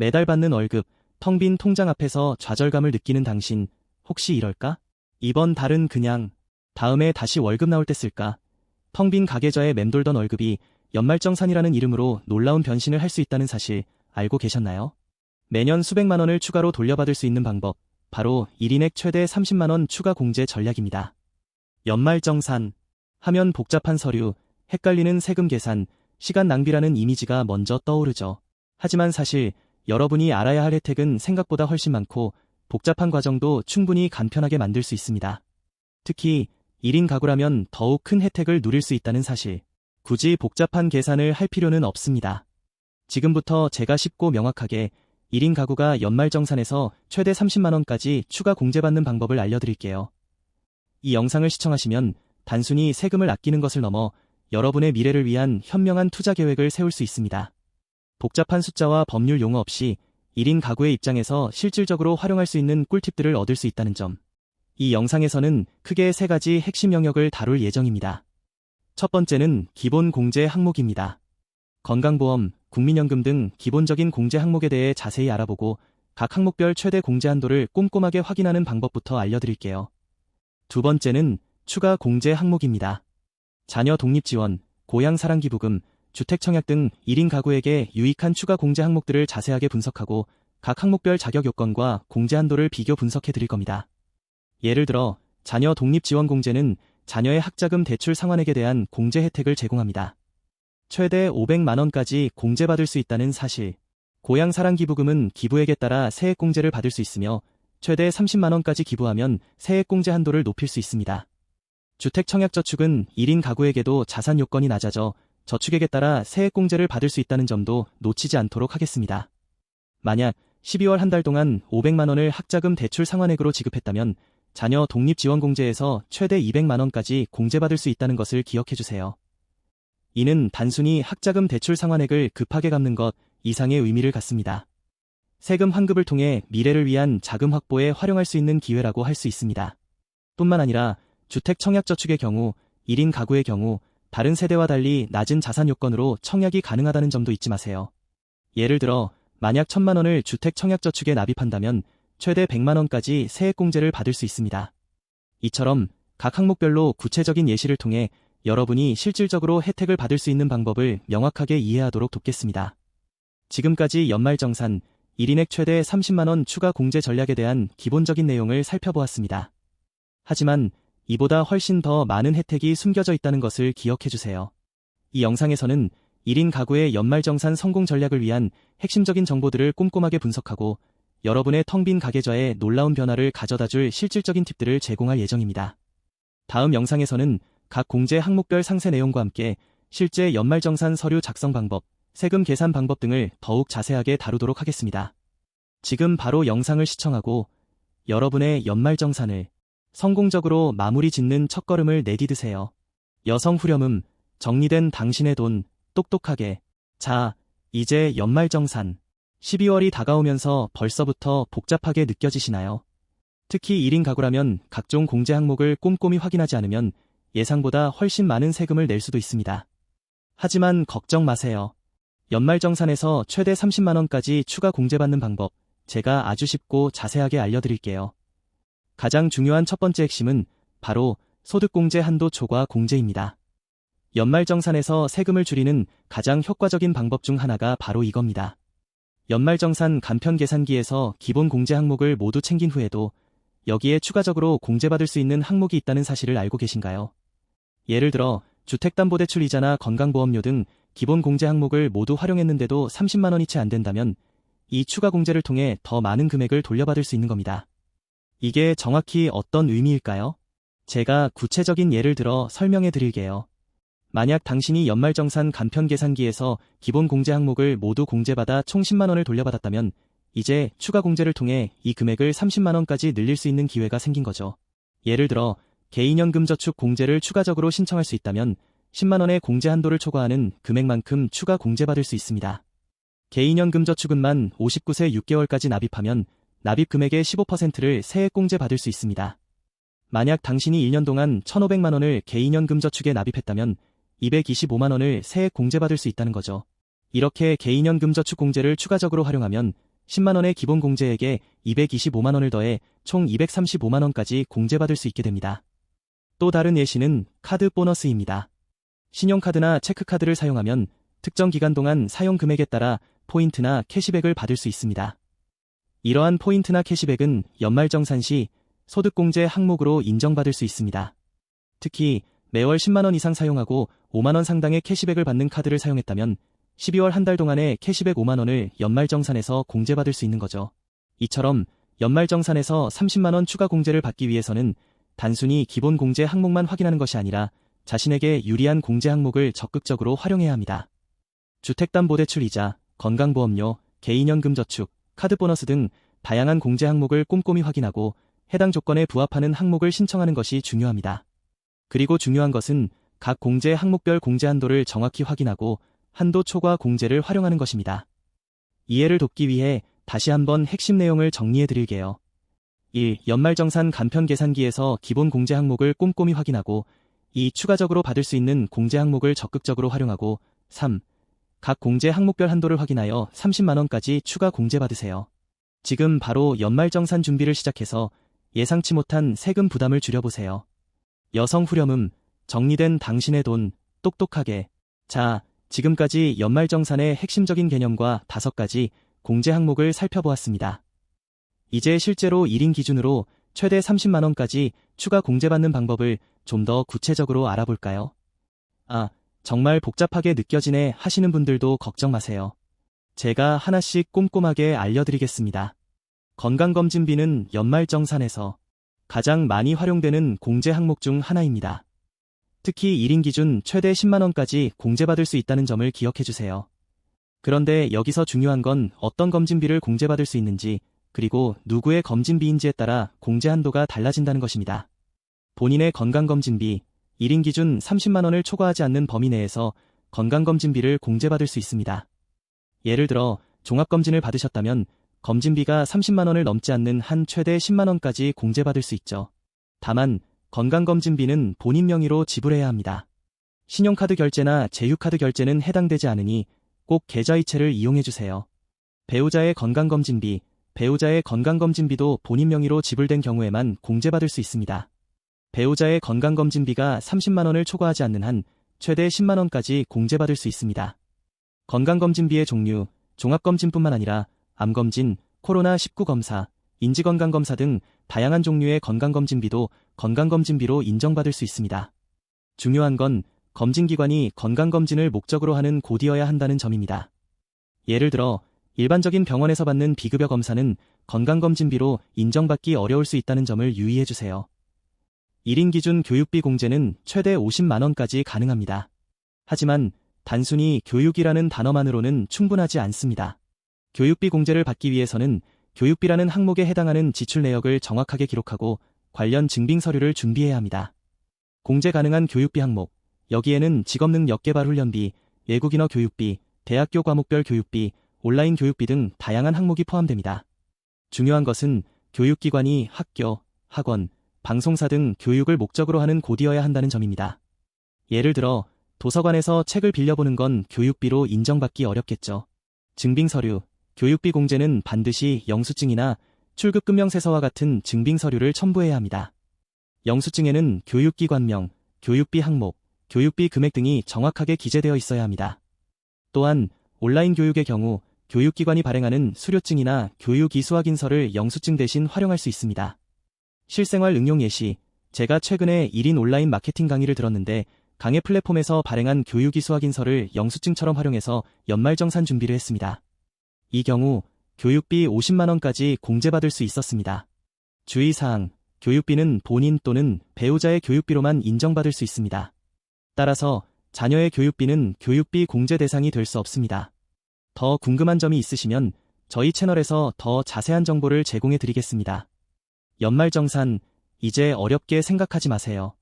매달 받는 월급, 텅 빈 통장 앞에서 좌절감을 느끼는 당신, 혹시 이럴까? 이번 달은 그냥 다음에 다시 월급 나올 때 쓸까? 텅 빈 가계좌에 맴돌던 월급이 연말정산이라는 이름으로 놀라운 변신을 할 수 있다는 사실 알고 계셨나요? 매년 수백만 원을 추가로 돌려받을 수 있는 방법, 바로 1인액 최대 30만 원 추가 공제 전략입니다. 연말정산 하면 복잡한 서류, 헷갈리는 세금 계산, 시간 낭비라는 이미지가 먼저 떠오르죠. 하지만 사실 여러분이 알아야 할 혜택은 생각보다 훨씬 많고 복잡한 과정도 충분히 간편하게 만들 수 있습니다. 특히 1인 가구라면 더욱 큰 혜택을 누릴 수 있다는 사실. 굳이 복잡한 계산을 할 필요는 없습니다. 지금부터 제가 쉽고 명확하게 1인 가구가 연말정산에서 최대 30만 원까지 추가 공제받는 방법을 알려드릴게요. 이 영상을 시청하시면 단순히 세금을 아끼는 것을 넘어 여러분의 미래를 위한 현명한 투자 계획을 세울 수 있습니다. 복잡한 숫자와 법률 용어 없이 1인 가구의 입장에서 실질적으로 활용할 수 있는 꿀팁들을 얻을 수 있다는 점. 이 영상에서는 크게 3가지 핵심 영역을 다룰 예정입니다. 첫 번째는 기본 공제 항목입니다. 건강보험, 국민연금 등 기본적인 공제 항목에 대해 자세히 알아보고 각 항목별 최대 공제 한도를 꼼꼼하게 확인하는 방법부터 알려드릴게요. 두 번째는 추가 공제 항목입니다. 자녀 독립지원, 고향사랑기부금, 주택청약 등 1인 가구에게 유익한 추가 공제 항목들을 자세하게 분석하고 각 항목별 자격 요건과 공제 한도를 비교 분석해 드릴 겁니다. 예를 들어 자녀 독립지원 공제는 자녀의 학자금 대출 상환액에 대한 공제 혜택을 제공합니다. 최대 500만 원까지 공제받을 수 있다는 사실. 고향사랑기부금은 기부액에 따라 세액 공제를 받을 수 있으며 최대 30만 원까지 기부하면 세액 공제 한도를 높일 수 있습니다. 주택청약저축은 1인 가구에게도 자산 요건이 낮아져 저축액에 따라 세액 공제를 받을 수 있다는 점도 놓치지 않도록 하겠습니다. 만약 12월 한 달 동안 500만 원을 학자금 대출 상환액으로 지급했다면 자녀 독립지원공제에서 최대 200만 원까지 공제받을 수 있다는 것을 기억해주세요. 이는 단순히 학자금 대출 상환액을 급하게 갚는 것 이상의 의미를 갖습니다. 세금 환급을 통해 미래를 위한 자금 확보에 활용할 수 있는 기회라고 할 수 있습니다. 뿐만 아니라 주택청약저축의 경우, 1인 가구의 경우 다른 세대와 달리 낮은 자산 요건으로 청약이 가능하다는 점도 잊지 마세요. 예를 들어 만약 1,000만 원을 주택청약저축에 납입한다면 최대 100만 원까지 세액 공제를 받을 수 있습니다. 이처럼 각 항목별로 구체적인 예시를 통해 여러분이 실질적으로 혜택을 받을 수 있는 방법을 명확하게 이해하도록 돕겠습니다. 지금까지 연말정산, 1인액 최대 30만 원 추가 공제 전략에 대한 기본적인 내용을 살펴보았습니다. 하지만 이보다 훨씬 더 많은 혜택이 숨겨져 있다는 것을 기억해주세요. 이 영상에서는 1인 가구의 연말정산 성공 전략을 위한 핵심적인 정보들을 꼼꼼하게 분석하고 여러분의 텅 빈 가계좌에 놀라운 변화를 가져다줄 실질적인 팁들을 제공할 예정입니다. 다음 영상에서는 각 공제 항목별 상세 내용과 함께 실제 연말정산 서류 작성 방법, 세금 계산 방법 등을 더욱 자세하게 다루도록 하겠습니다. 지금 바로 영상을 시청하고 여러분의 연말정산을 성공적으로 마무리 짓는 첫걸음을 내디드세요. 여성 후렴음, 정리된 당신의 돈, 똑똑하게. 자, 이제 연말정산. 12월이 다가오면서 벌써부터 복잡하게 느껴지시나요? 특히 1인 가구라면 각종 공제 항목을 꼼꼼히 확인하지 않으면 예상보다 훨씬 많은 세금을 낼 수도 있습니다. 하지만 걱정 마세요. 연말정산에서 최대 30만 원까지 추가 공제받는 방법, 제가 아주 쉽고 자세하게 알려드릴게요. 가장 중요한 첫 번째 핵심은 바로 소득공제 한도 초과 공제입니다. 연말정산에서 세금을 줄이는 가장 효과적인 방법 중 하나가 바로 이겁니다. 연말정산 간편계산기에서 기본 공제 항목을 모두 챙긴 후에도 여기에 추가적으로 공제받을 수 있는 항목이 있다는 사실을 알고 계신가요? 예를 들어 주택담보대출 이자나 건강보험료 등 기본 공제 항목을 모두 활용했는데도 30만 원이 채 안 된다면 이 추가 공제를 통해 더 많은 금액을 돌려받을 수 있는 겁니다. 이게 정확히 어떤 의미일까요? 제가 구체적인 예를 들어 설명해 드릴게요. 만약 당신이 연말정산 간편계산기에서 기본 공제 항목을 모두 공제받아 총 10만 원을 돌려받았다면 이제 추가 공제를 통해 이 금액을 30만 원까지 늘릴 수 있는 기회가 생긴 거죠. 예를 들어 개인연금저축 공제를 추가적으로 신청할 수 있다면 10만 원의 공제 한도를 초과하는 금액만큼 추가 공제받을 수 있습니다. 개인연금저축은만 59세 6개월까지 납입하면 납입 금액의 15%를 세액 공제 받을 수 있습니다. 만약 당신이 1년 동안 1,500만 원을 개인연금저축에 납입했다면 225만 원을 세액 공제받을 수 있다는 거죠. 이렇게 개인연금저축 공제를 추가적으로 활용하면 10만원의 기본 공제액에 225만원을 더해 총 235만원까지 공제받을 수 있게 됩니다. 또 다른 예시는 카드 보너스입니다. 신용카드나 체크카드를 사용하면 특정 기간 동안 사용 금액에 따라 포인트나 캐시백을 받을 수 있습니다. 이러한 포인트나 캐시백은 연말정산 시 소득공제 항목으로 인정받을 수 있습니다. 특히 매월 10만원 이상 사용하고 5만원 상당의 캐시백을 받는 카드를 사용했다면 12월 한 달 동안의 캐시백 5만원을 연말정산에서 공제받을 수 있는 거죠. 이처럼 연말정산에서 30만원 추가 공제를 받기 위해서는 단순히 기본 공제 항목만 확인하는 것이 아니라 자신에게 유리한 공제 항목을 적극적으로 활용해야 합니다. 주택담보대출이자, 건강보험료, 개인연금저축, 카드보너스 등 다양한 공제 항목을 꼼꼼히 확인하고 해당 조건에 부합하는 항목을 신청하는 것이 중요합니다. 그리고 중요한 것은 각 공제 항목별 공제 한도를 정확히 확인하고 한도 초과 공제를 활용하는 것입니다. 이해를 돕기 위해 다시 한번 핵심 내용을 정리해 드릴게요. 1. 연말정산 간편계산기에서 기본 공제 항목을 꼼꼼히 확인하고 2. 추가적으로 받을 수 있는 공제 항목을 적극적으로 활용하고 3. 각 공제 항목별 한도를 확인하여 30만원까지 추가 공제받으세요. 지금 바로 연말정산 준비를 시작해서 예상치 못한 세금 부담을 줄여보세요. 여성 후렴음, 정리된 당신의 돈, 똑똑하게. 자, 지금까지 연말정산의 핵심적인 개념과 5가지 공제 항목을 살펴보았습니다. 이제 실제로 1인 기준으로 최대 30만원까지 추가 공제받는 방법을 좀 더 구체적으로 알아볼까요? 정말 복잡하게 느껴지네 하시는 분들도 걱정 마세요. 제가 하나씩 꼼꼼하게 알려드리겠습니다. 건강검진비는 연말정산에서 가장 많이 활용되는 공제 항목 중 하나입니다. 특히 1인 기준 최대 10만원까지 공제받을 수 있다는 점을 기억해주세요. 그런데 여기서 중요한 건 어떤 검진비를 공제받을 수 있는지, 그리고 누구의 검진비인지에 따라 공제 한도가 달라진다는 것입니다. 본인의 건강검진비, 1인 기준 30만원을 초과하지 않는 범위 내에서 건강검진비를 공제받을 수 있습니다. 예를 들어 종합검진을 받으셨다면 검진비가 30만원을 넘지 않는 한 최대 10만원까지 공제받을 수 있죠. 다만 건강검진비는 본인 명의로 지불해야 합니다. 신용카드 결제나 제휴카드 결제는 해당되지 않으니 꼭 계좌이체를 이용해주세요. 배우자의 건강검진비도 본인 명의로 지불된 경우에만 공제받을 수 있습니다. 배우자의 건강검진비가 30만원을 초과하지 않는 한 최대 10만원까지 공제받을 수 있습니다. 건강검진비의 종류, 종합검진뿐만 아니라 암검진, 코로나19 검사, 인지건강검사 등 다양한 종류의 건강검진비도 건강검진비로 인정받을 수 있습니다. 중요한 건 검진기관이 건강검진을 목적으로 하는 곳이어야 한다는 점입니다. 예를 들어 일반적인 병원에서 받는 비급여 검사는 건강검진비로 인정받기 어려울 수 있다는 점을 유의해주세요. 1인 기준 교육비 공제는 최대 50만원까지 가능합니다. 하지만 단순히 교육이라는 단어만으로는 충분하지 않습니다. 교육비 공제를 받기 위해서는 교육비라는 항목에 해당하는 지출 내역을 정확하게 기록하고 관련 증빙 서류를 준비해야 합니다. 공제 가능한 교육비 항목, 여기에는 직업능력개발훈련비, 외국인어 교육비, 대학교 과목별 교육비, 온라인 교육비 등 다양한 항목이 포함됩니다. 중요한 것은 교육기관이 학교, 학원, 방송사 등 교육을 목적으로 하는 곳이어야 한다는 점입니다. 예를 들어 도서관에서 책을 빌려보는 건 교육비로 인정받기 어렵겠죠. 증빙서류, 교육비 공제는 반드시 영수증이나 출급금명세서와 같은 증빙서류를 첨부해야 합니다. 영수증에는 교육기관명, 교육비 항목, 교육비 금액 등이 정확하게 기재되어 있어야 합니다. 또한 온라인 교육의 경우 교육기관이 발행하는 수료증이나 교육이수확인서를 영수증 대신 활용할 수 있습니다. 실생활 응용 예시, 제가 최근에 1인 온라인 마케팅 강의를 들었는데 강의 플랫폼에서 발행한 교육이수확인서를 영수증처럼 활용해서 연말정산 준비를 했습니다. 이 경우 교육비 50만원까지 공제받을 수 있었습니다. 주의사항, 교육비는 본인 또는 배우자의 교육비로만 인정받을 수 있습니다. 따라서 자녀의 교육비는 교육비 공제 대상이 될 수 없습니다. 더 궁금한 점이 있으시면 저희 채널에서 더 자세한 정보를 제공해 드리겠습니다. 연말정산, 이제 어렵게 생각하지 마세요.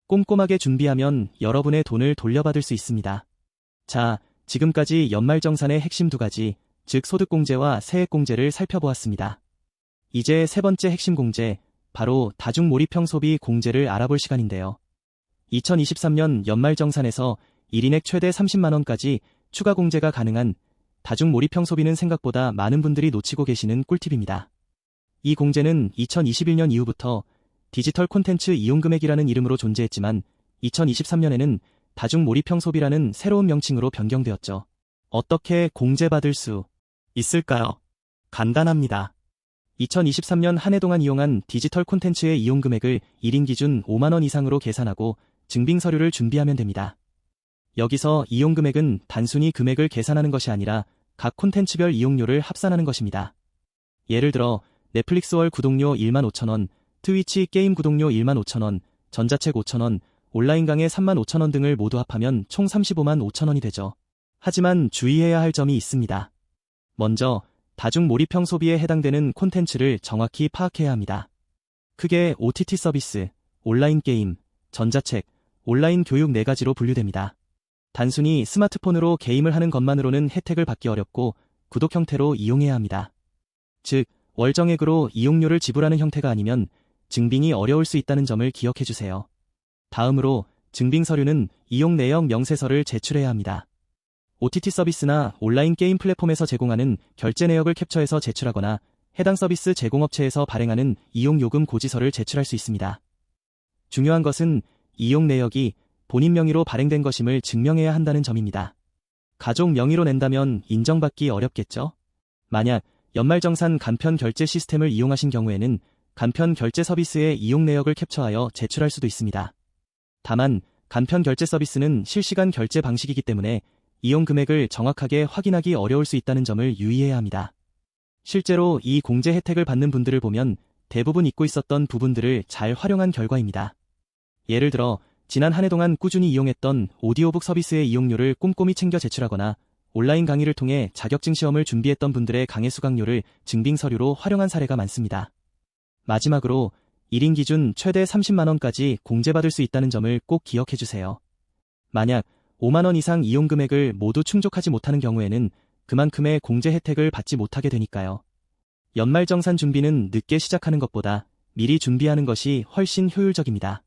꼼꼼하게 준비하면 여러분의 돈을 돌려받을 수 있습니다. 자, 지금까지 연말정산의 핵심 2가지, 즉 소득공제와 세액공제를 살펴보았습니다. 이제 세 번째 핵심 공제, 바로 다중몰입형 소비 공제를 알아볼 시간인데요. 2023년 연말정산에서 1인액 최대 30만원까지 추가 공제가 가능한 다중 몰입형 소비는 생각보다 많은 분들이 놓치고 계시는 꿀팁입니다. 이 공제는 2021년 이후부터 디지털 콘텐츠 이용금액이라는 이름으로 존재했지만 2023년에는 다중 몰입형 소비라는 새로운 명칭으로 변경되었죠. 어떻게 공제받을 수 있을까요? 간단합니다. 2023년 한 해 동안 이용한 디지털 콘텐츠의 이용금액을 1인 기준 5만 원 이상으로 계산하고 증빙 서류를 준비하면 됩니다. 여기서 이용금액은 단순히 금액을 계산하는 것이 아니라 각 콘텐츠별 이용료를 합산하는 것입니다. 예를 들어 넷플릭스 월 구독료 15,000원, 트위치 게임 구독료 15,000원, 전자책 5,000원, 온라인 강의 35,000원 등을 모두 합하면 총 35만 5천원이 되죠. 하지만 주의해야 할 점이 있습니다. 먼저 다중 몰입형 소비에 해당되는 콘텐츠를 정확히 파악해야 합니다. 크게 OTT 서비스, 온라인 게임, 전자책, 온라인 교육 4가지로 분류됩니다. 단순히 스마트폰으로 게임을 하는 것만으로는 혜택을 받기 어렵고 구독 형태로 이용해야 합니다. 즉, 월정액으로 이용료를 지불하는 형태가 아니면 증빙이 어려울 수 있다는 점을 기억해 주세요. 다음으로 증빙 서류는 이용 내역 명세서를 제출해야 합니다. OTT 서비스나 온라인 게임 플랫폼에서 제공하는 결제 내역을 캡처해서 제출하거나 해당 서비스 제공업체에서 발행하는 이용 요금 고지서를 제출할 수 있습니다. 중요한 것은 이용 내역이 본인 명의로 발행된 것임을 증명해야 한다는 점입니다. 가족 명의로 낸다면 인정받기 어렵겠죠? 만약 연말정산 간편 결제 시스템을 이용하신 경우에는 간편 결제 서비스의 이용 내역을 캡처하여 제출할 수도 있습니다. 다만 간편 결제 서비스는 실시간 결제 방식이기 때문에 이용 금액을 정확하게 확인하기 어려울 수 있다는 점을 유의해야 합니다. 실제로 이 공제 혜택을 받는 분들을 보면 대부분 잊고 있었던 부분들을 잘 활용한 결과입니다. 예를 들어 지난 한 해 동안 꾸준히 이용했던 오디오북 서비스의 이용료를 꼼꼼히 챙겨 제출하거나 온라인 강의를 통해 자격증 시험을 준비했던 분들의 강의 수강료를 증빙 서류로 활용한 사례가 많습니다. 마지막으로 1인 기준 최대 30만 원까지 공제받을 수 있다는 점을 꼭 기억해 주세요. 만약 5만 원 이상 이용 금액을 모두 충족하지 못하는 경우에는 그만큼의 공제 혜택을 받지 못하게 되니까요. 연말정산 준비는 늦게 시작하는 것보다 미리 준비하는 것이 훨씬 효율적입니다.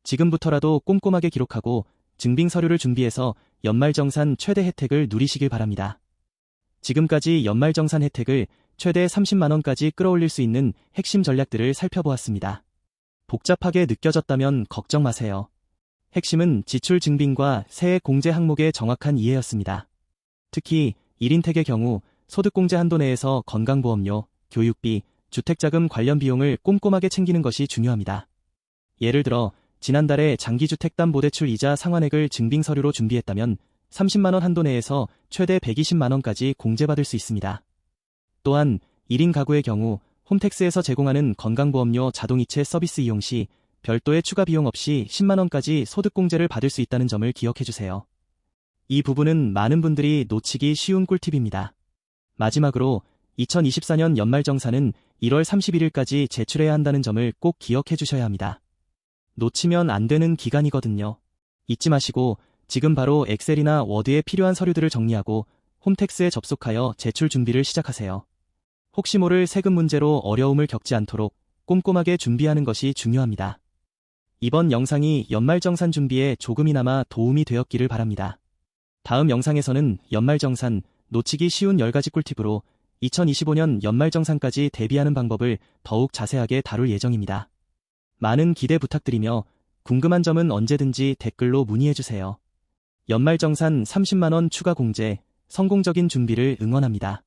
지금부터라도 꼼꼼하게 기록하고 증빙 서류를 준비해서 연말정산 최대 혜택을 누리시길 바랍니다. 지금까지 연말정산 혜택을 최대 30만 원까지 끌어올릴 수 있는 핵심 전략들을 살펴보았습니다. 복잡하게 느껴졌다면 걱정 마세요. 핵심은 지출 증빙과 세액 공제 항목의 정확한 이해였습니다. 특히 1인택의 경우 소득공제 한도 내에서 건강보험료, 교육비, 주택자금 관련 비용을 꼼꼼하게 챙기는 것이 중요합니다. 예를 들어 지난달에 장기주택담보대출 이자 상환액을 증빙서류로 준비했다면 30만 원 한도 내에서 최대 120만 원까지 공제받을 수 있습니다. 또한 1인 가구의 경우 홈택스에서 제공하는 건강보험료 자동이체 서비스 이용 시 별도의 추가 비용 없이 10만 원까지 소득공제를 받을 수 있다는 점을 기억해 주세요. 이 부분은 많은 분들이 놓치기 쉬운 꿀팁입니다. 마지막으로 2024년 연말정산은 1월 31일까지 제출해야 한다는 점을 꼭 기억해 주셔야 합니다. 놓치면 안 되는 기간이거든요. 잊지 마시고 지금 바로 엑셀이나 워드에 필요한 서류들을 정리하고 홈택스에 접속하여 제출 준비를 시작하세요. 혹시 모를 세금 문제로 어려움을 겪지 않도록 꼼꼼하게 준비하는 것이 중요합니다. 이번 영상이 연말정산 준비에 조금이나마 도움이 되었기를 바랍니다. 다음 영상에서는 연말정산, 놓치기 쉬운 10가지 꿀팁으로 2025년 연말정산까지 대비하는 방법을 더욱 자세하게 다룰 예정입니다. 많은 기대 부탁드리며 궁금한 점은 언제든지 댓글로 문의해주세요. 연말정산 30만 원 추가 공제, 성공적인 준비를 응원합니다.